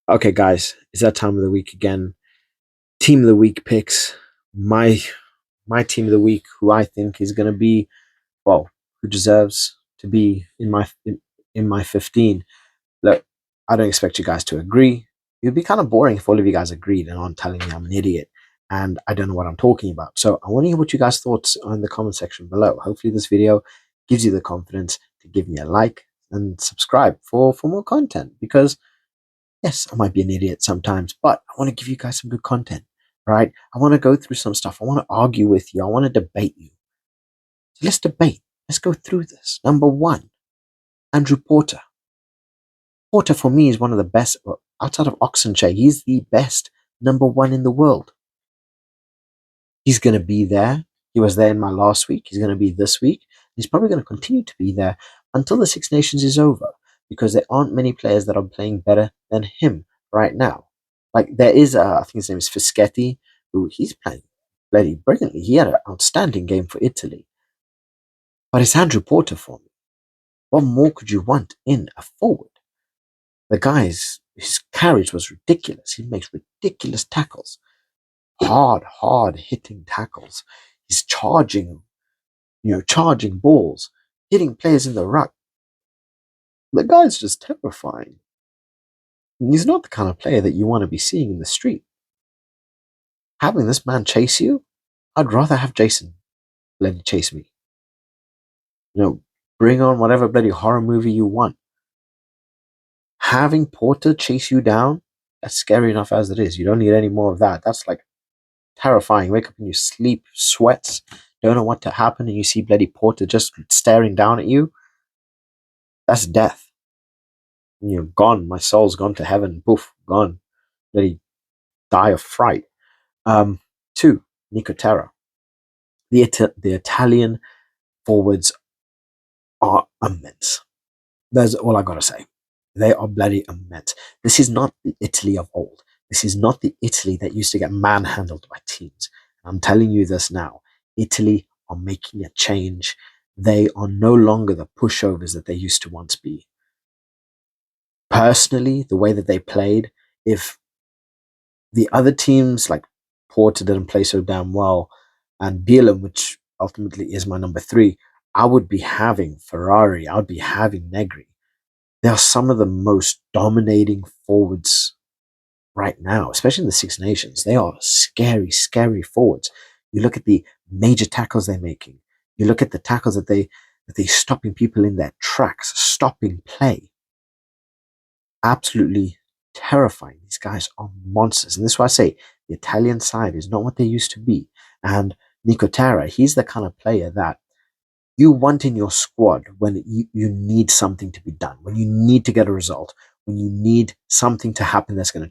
Okay, guys, it's that time of the week again. Team of the week picks. My my team of the week, who I think is going to be, well, who deserves to be in my 15. Look, I don't expect you guys to agree. It would be kind of boring if all of you guys agreed and aren't telling me I'm an idiot and I don't know what I'm talking about. So I want to hear what you guys' thoughts are in the comment section below. Hopefully, this video gives you the confidence to give me a like and subscribe for more content because yes, I might be an idiot sometimes, but I want to give you guys some good content, right? I want to go through some stuff. I want to argue with you. I want to debate you. So let's debate. Let's go through this. Number one, Andrew Porter. Porter for me is one of the best outside of Oxenchair. He's the best number one in the world. He's going to be there. He was there in my last week. He's going to be this week. He's probably going to continue to be there until the Six Nations is over because there aren't many players that are playing better than him right now. Like there is, I think his name is Fischetti, who he's playing bloody brilliantly. He had an outstanding game for Italy. But it's Andrew Porter for me. What more could you want in a forward? The guy's his carriage was ridiculous. He makes ridiculous tackles, hard hitting tackles. He's charging balls, hitting players in the ruck. The guy's just terrifying. He's not the kind of player that you want to be seeing in the street. Having this man chase you, I'd rather have Jason bloody chase me. Bring on whatever bloody horror movie you want. Having Porter chase you down, that's scary enough as it is. You don't need any more of that. That's like terrifying. Wake up in your sleep, sweats, don't know what to happen, and you see bloody Porter just staring down at you. That's death. You're gone. My soul's gone to heaven. Poof, gone. Bloody die of fright. Two, Nicotera. The Italian forwards are immense. That's all I gotta say. They are bloody immense. This is not the Italy of old. This is not the Italy that used to get manhandled by teams. I'm telling you this now. Italy are making a change. They are no longer the pushovers that they used to once be. Personally, the way that they played, if the other teams like Porter didn't play so damn well, and Bielan, which ultimately is my number three, I would be having Ferrari, I would be having Negri. They are some of the most dominating forwards right now, especially in the Six Nations. They are scary forwards. You look at the major tackles they're making. You look at the tackles that they stopping people in their tracks, stopping play. Absolutely terrifying. These guys are monsters. And this is why I say the Italian side is not what they used to be. And Nicotera, he's the kind of player that you want in your squad when you need something to be done, when you need to get a result, when you need something to happen that's going to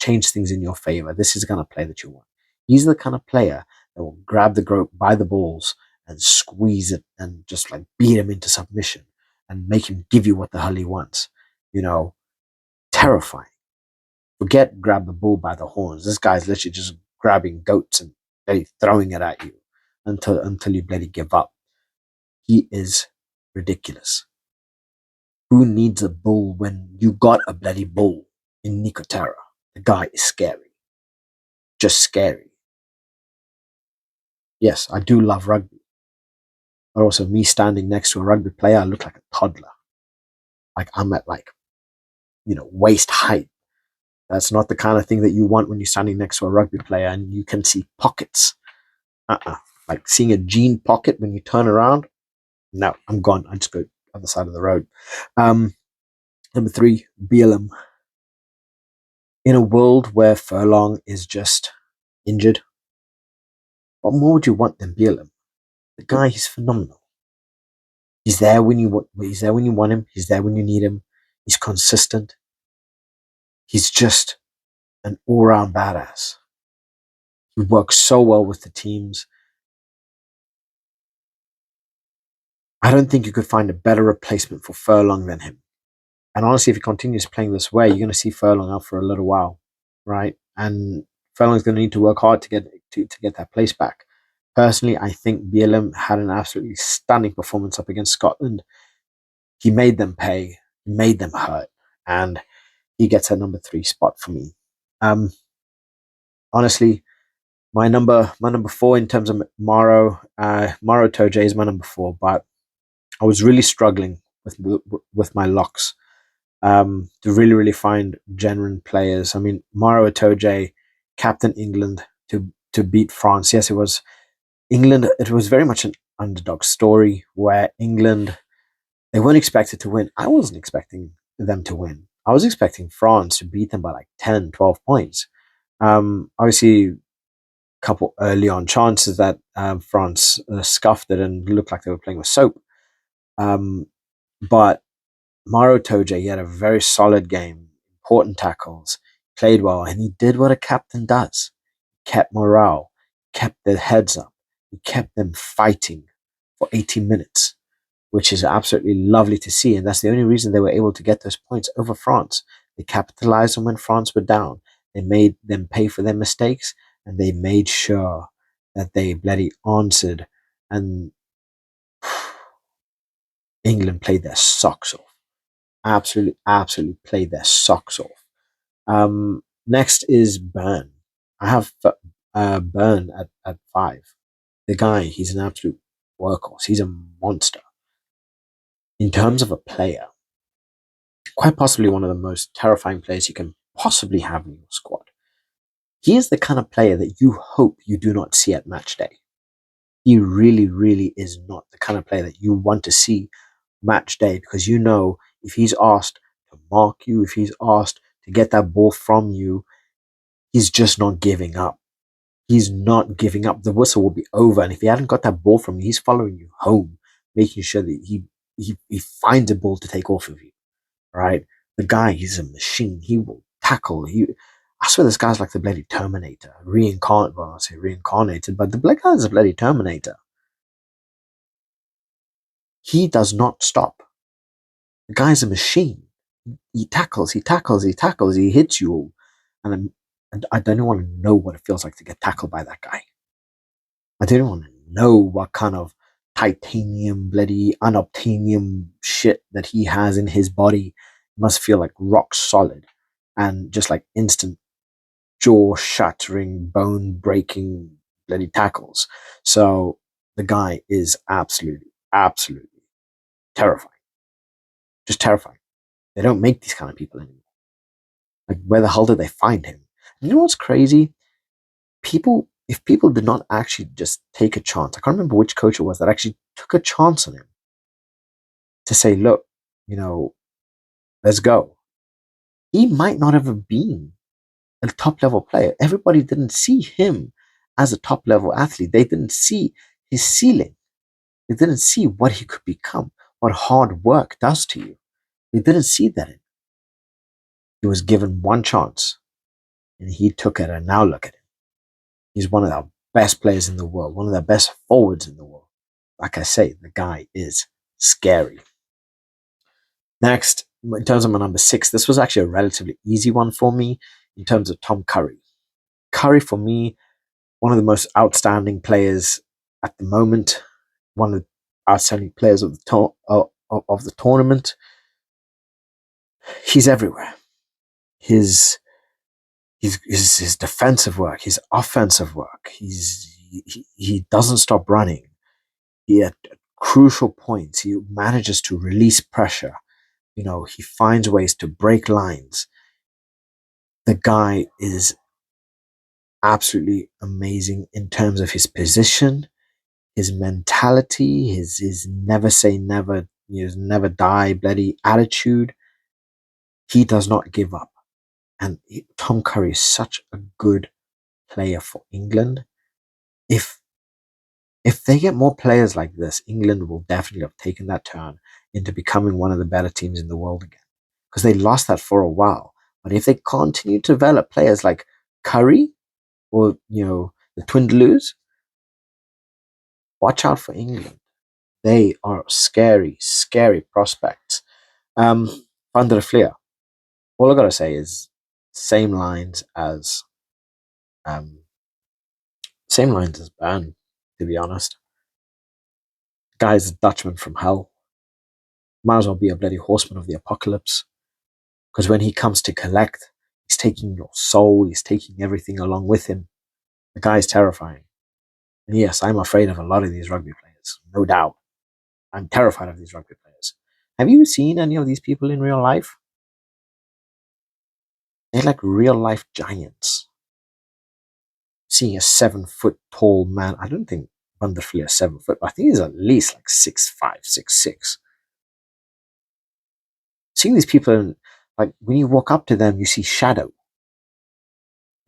change things in your favor. This is the kind of player that you want. He's the kind of player that will grab the goat by the balls and squeeze it and just like beat him into submission and make him give you what the hell he wants. Terrifying. Forget grab the bull by the horns. This guy's literally just grabbing goats and throwing it at you until you bloody give up. He is ridiculous. Who needs a bull when you got a bloody bull in Nicotera? The guy is scary. Just scary. Yes, I do love rugby. But also me standing next to a rugby player, I look like a toddler. Like I'm at waist height. That's not the kind of thing that you want when you're standing next to a rugby player and you can see pockets. Like seeing a jean pocket when you turn around. No, I'm gone. I just go other side of the road. Number three, BLM. In a world where Furlong is just injured, what more would you want than BLM? The guy is phenomenal. He's there when you want him. He's there when you need him. He's consistent. He's just an all-round badass. He works so well with the teams. I don't think you could find a better replacement for Furlong than him. And honestly, if he continues playing this way, you're going to see Furlong out for a little while, right? And Furlong's going to need to work hard to get that place back. Personally, I think BLM had an absolutely stunning performance up against Scotland. He made them pay, he made them hurt, and he gets a number 3 spot for me. Um, Honestly, my number 4 in terms of Maro Toje is my number 4, but I was really struggling with my locks to really find genuine players. I mean, Maro Toje, captain England to beat France. Yes, it was England. It was very much an underdog story where England, they weren't expected to win. I wasn't expecting them to win. I was expecting France to beat them by like 10, 12 points. Obviously, couple early on chances that France scuffed it and looked like they were playing with soap. Um, but Maro Toje, he had a very solid game, important tackles, played well, and he did what a captain does. Kept morale, kept their heads up, he kept them fighting for 80 minutes, which is absolutely lovely to see. And that's the only reason they were able to get those points over France. They capitalized on when France were down. They made them pay for their mistakes, and they made sure that they bloody answered. And England played their socks off. Absolutely played their socks off. Next is Burn. I have Burn at 5. The guy, he's an absolute workhorse. He's a monster. In terms of a player, quite possibly one of the most terrifying players you can possibly have in your squad. He is the kind of player that you hope you do not see at match day. He really is not the kind of player that you want to see match day, because you know if he's asked to mark you, if he's asked to get that ball from you, he's just not giving up. He's not giving up. The whistle will be over, and if he hadn't got that ball from you, he's following you home, making sure that he finds a ball to take off of you. Right? The guy, he's a machine. He will tackle. I swear this guy's like the bloody Terminator. Reincarnated, well, I say reincarnated, but the black guy is a bloody Terminator. He does not stop. The guy's a machine. He tackles, he hits you all. And I don't want to know what it feels like to get tackled by that guy. I don't want to know what kind of titanium, bloody unobtainium shit that he has in his body. It must feel like rock solid and just like instant jaw shattering, bone breaking bloody tackles. So the guy is absolutely terrifying. Just terrifying. They don't make these kind of people anymore. Like, where the hell did they find him? And you know what's crazy? If people did not actually just take a chance, I can't remember which coach it was that actually took a chance on him to say, look, you know, let's go. He might not have been a top level player. Everybody didn't see him as a top level athlete. They didn't see his ceiling. They didn't see what he could become, what hard work does to you. They didn't see that. He was given one chance and he took it, and now look at him. He's one of the best players in the world, one of the best forwards in the world. Like I say, the guy is scary. Next, in terms of my number 6, this was actually a relatively easy one for me in terms of Tom Curry. Curry, for me, one of the most outstanding players at the moment, one of the outstanding players of the tournament. He's everywhere. His defensive work, his offensive work, he doesn't stop running. He at crucial points, he manages to release pressure. You know, he finds ways to break lines. The guy is absolutely amazing in terms of his position, his mentality, his never say never, never die bloody attitude. He does not give up. And Tom Curry is such a good player for England. If if they get more players like this, England will definitely have taken that turn into becoming one of the better teams in the world again. Because they lost that for a while. But if they continue to develop players like Curry or, the Twindloos, watch out for England. They are scary prospects. Van der Fleer. All I gotta say is same lines as um, Ban, to be honest. Guy's a Dutchman from hell. Might as well be a bloody horseman of the apocalypse. Because when he comes to collect, he's taking your soul, he's taking everything along with him. The guy is terrifying. And yes, I'm afraid of a lot of these rugby players, no doubt. I'm terrified of these rugby players. Have you seen any of these people in real life? They're like real life giants. Seeing a 7 foot tall man, I don't think Vanderfleet is 7 foot, but I think he's at least like 6'5", 6'6". Seeing these people, like when you walk up to them, you see shadow.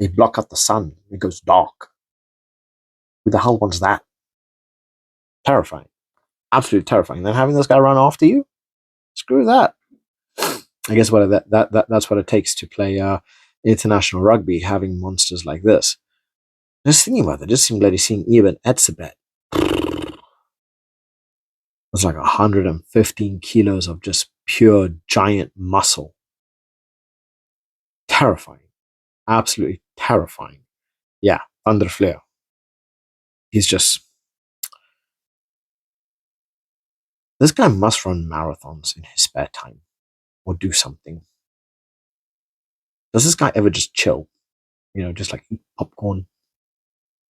They block out the sun. It goes dark. Who the hell wants that? Terrifying. Absolutely terrifying. Then having this guy run after you? Screw that. I guess that's what it takes to play international rugby, having monsters like this. Just thinking about that, just seemed bloody seeing even Etzebet. It was like 115 kilos of just pure giant muscle. Terrifying. Absolutely terrifying. Yeah, Thunder Flare. He's just. This guy must run marathons in his spare time or do something. Does this guy ever just chill? Just like eat popcorn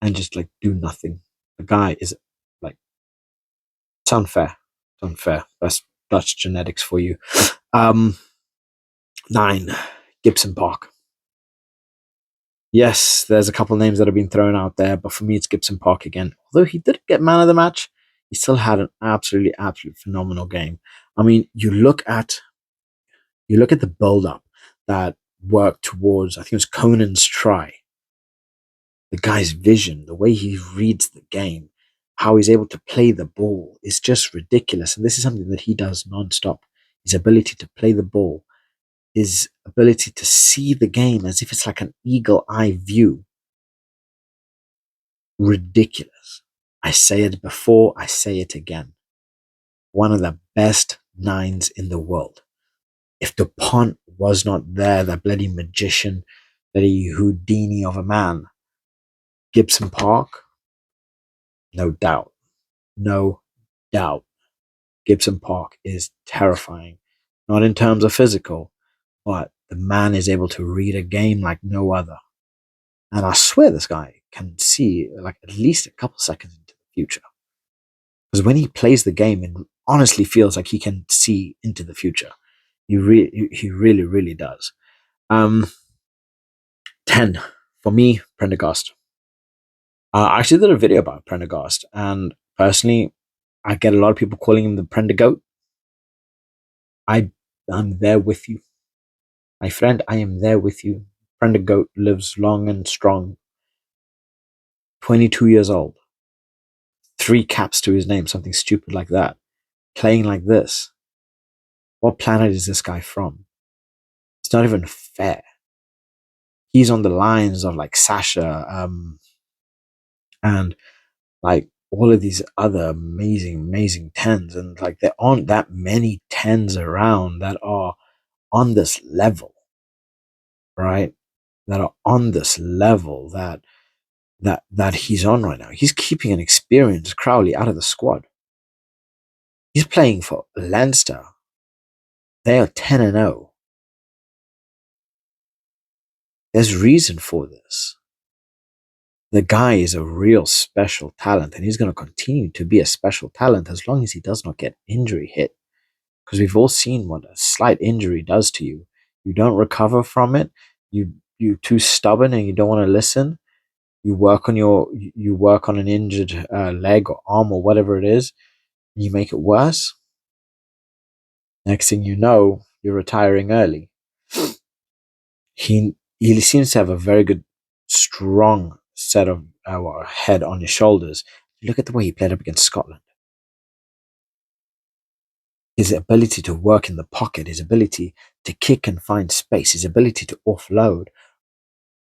and just like do nothing. The guy is like, it's unfair. It's unfair. That's Dutch genetics for you. 9, Gibson Park. Yes, there's a couple names that have been thrown out there, but for me, it's Gibson Park again. Although he did get man of the match, he still had an absolutely phenomenal game. I mean, you look at the build up that worked towards, I think it was Conan's try. The guy's vision, the way he reads the game, how he's able to play the ball is just ridiculous. And this is something that he does nonstop. His ability to play the ball, his ability to see the game as if it's like an eagle eye view. Ridiculous. I say it before, I say it again. One of the best 9s in the world. If DuPont was not there, that bloody magician, bloody Houdini of a man, Gibson Park, no doubt. No doubt. Gibson Park is terrifying. Not in terms of physical, but the man is able to read a game like no other. And I swear this guy can see like at least a couple seconds into the future. Because when he plays the game, it honestly feels like he can see into the future. He really, really does. 10 for me, Prendergast. I actually did a video about Prendergast, and personally, I get a lot of people calling him the Prendergoat. I'm there with you, my friend. I am there with you. Prendergoat lives long and strong. 22 years old, 3 caps to his name, something stupid like that. Playing like this. What planet is this guy from? It's not even fair. He's on the lines of like Sasha, and like all of these other amazing 10s, and like there aren't that many 10s around that are on this level, right? That are on this level that he's on right now. He's keeping an experienced Crowley out of the squad. He's playing for Leinster. They are 10-0. There's reason for this. The guy is a real special talent, and he's going to continue to be a special talent as long as he does not get injury hit. Because we've all seen what a slight injury does to you. You don't recover from it. You're too stubborn and you don't want to listen. You work on an injured leg or arm or whatever it is. And you make it worse. Next thing you know, you're retiring early. He seems to have a very good, strong set of head on his shoulders. Look at the way he played up against Scotland. His ability to work in the pocket, his ability to kick and find space, his ability to offload,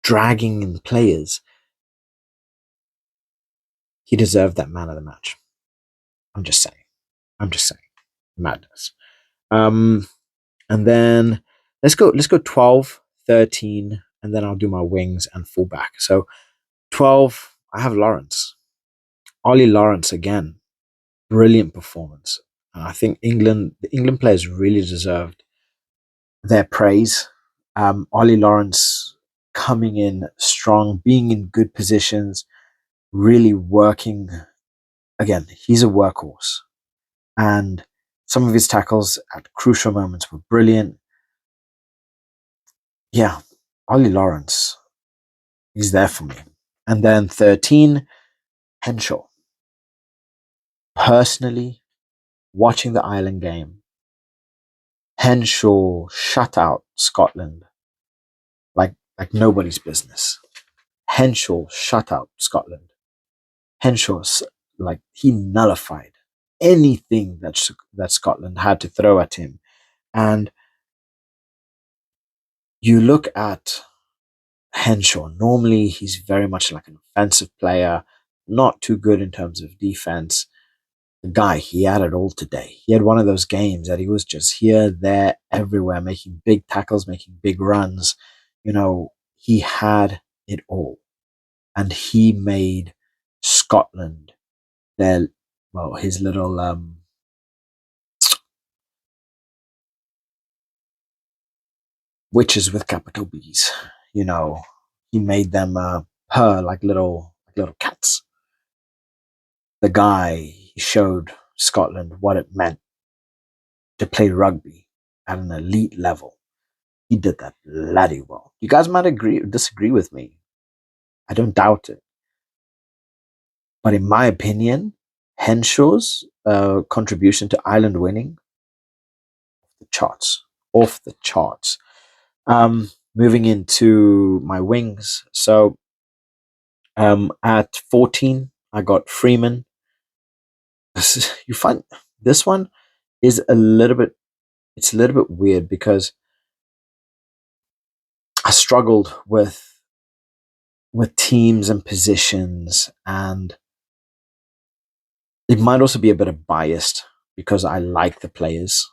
dragging in players. He deserved that man of the match. I'm just saying. Madness. And then let's go 12, 13, and then I'll do my wings and fullback. So 12, I have Lawrence. Ollie Lawrence again. Brilliant performance. I think the England players really deserved their praise. Ollie Lawrence coming in strong, being in good positions, really working. Again, he's a workhorse. And some of his tackles at crucial moments were brilliant. Yeah, Ollie Lawrence, he's there for me. And then 13, Henshaw. Personally, watching the Ireland game, Henshaw shut out Scotland like nobody's business. Henshaw shut out Scotland. Henshaw's like he nullified anything that Scotland had to throw at him. And you look at Henshaw. Normally, he's very much like an offensive player, not too good in terms of defense. The guy, he had it all today. He had one of those games that he was just here, there, everywhere, making big tackles, making big runs. He had it all. And he made Scotland their, well, his little witches with capital B's. He made them purr like little cats. The guy, he showed Scotland what it meant to play rugby at an elite level. He did that bloody well. You guys might disagree with me. I don't doubt it. But in my opinion, Henshaw's contribution to Ireland winning, the charts, off the charts. Moving into my wings. So at 14, I got Freeman. You find this one is it's a little bit weird because I struggled with teams and positions, and it might also be a bit of biased because I like the players,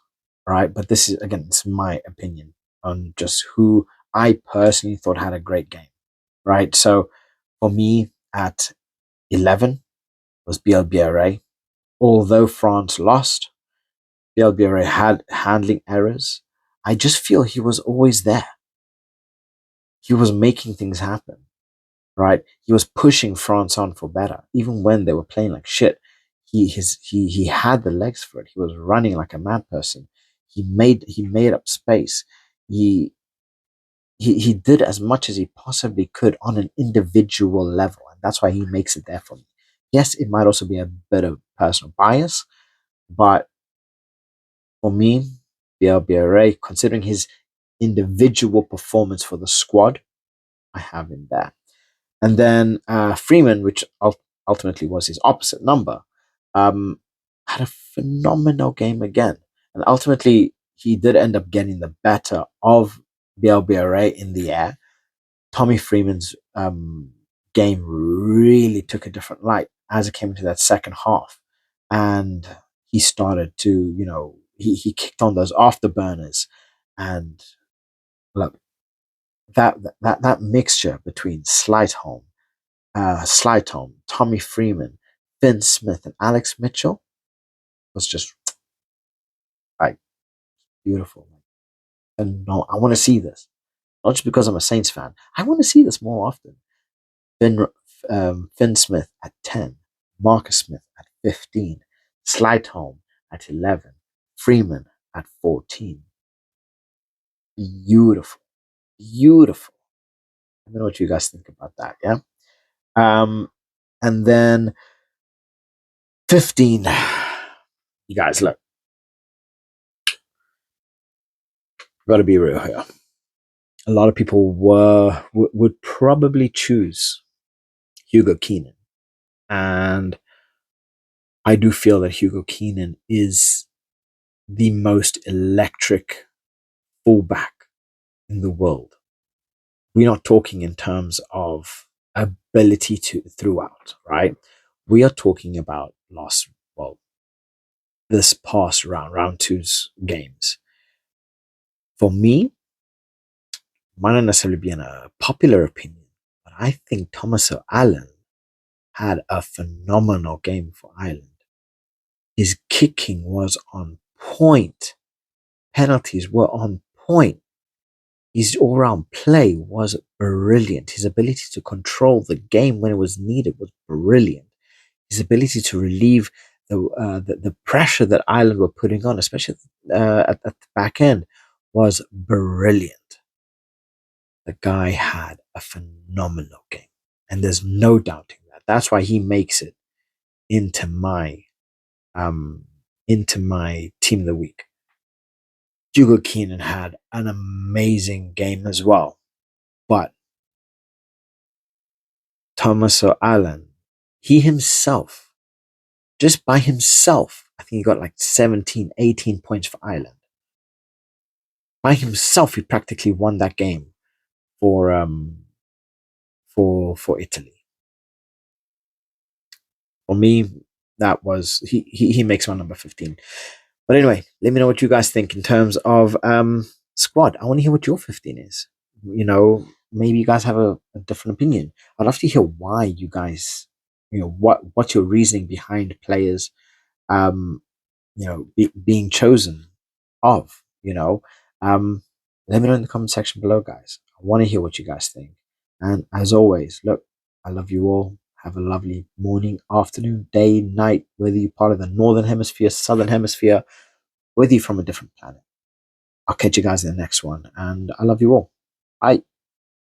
right? But this is again, it's my opinion on just who I personally thought had a great game, right? So for me, at 11 was BLBRA. Although France lost, BLBRA had handling errors. I just feel he was always there. He was making things happen, right? He was pushing France on for better, even when they were playing like shit. He had the legs for it. He was running like a mad person. He made up space. He he did as much as he possibly could on an individual level, and that's why he makes it there for me. Yes, it might also be a bit of personal bias, but for me, BLBRA, considering his individual performance for the squad, I have him there. And then Freeman, which ultimately was his opposite number, um, had a phenomenal game again. And ultimately, he did end up getting the better of BLBRA in the air. Tommy Freeman's game really took a different light as it came into that second half. And he started to, he kicked on those afterburners. And look, that mixture between Slytholm, Tommy Freeman, Finn Smith, and Alex Mitchell was just like beautiful. And no, I want to see this. Not just because I'm a Saints fan. I want to see this more often. Finn Smith at 10, Marcus Smith at 15, Slytholm at 11, Freeman at 14. Beautiful. Beautiful. I don't know what you guys think about that, yeah? Um, and then 15. You guys, look, gotta be real here. A lot of people would probably choose Hugo Keenan, and I do feel that Hugo Keenan is the most electric fullback in the world. We're not talking in terms of ability to throughout, right? We are talking about this past round two's games. For me, might not necessarily be a popular opinion, but I think Thomas Allen had a phenomenal game for Ireland. His kicking was on point. Penalties were on point. His all-round play was brilliant. His ability to control the game when it was needed was brilliant. His ability to relieve the pressure that Ireland were putting on, especially at the back end, was brilliant. The guy had a phenomenal game, and there's no doubting that. That's why he makes it into my um into my team of the week. Hugo Keenan had an amazing game as well, but Thomas Allen, he himself, just by himself, I think he got like 17, 18 points for Ireland. By himself, he practically won that game for for Italy. For me, that was he makes my number 15. But anyway, let me know what you guys think in terms of squad. I want to hear what your 15 is. Maybe you guys have a different opinion. I'd love to hear why you guys, what's your reasoning behind players, um, being chosen of, let me know in the comment section below, guys. I want to hear what you guys think. And as always, look, I love you all. Have a lovely morning, afternoon, day, night, whether you're part of the Northern Hemisphere, Southern Hemisphere, whether you're from a different planet. I'll catch you guys in the next one. And I love you all. Bye.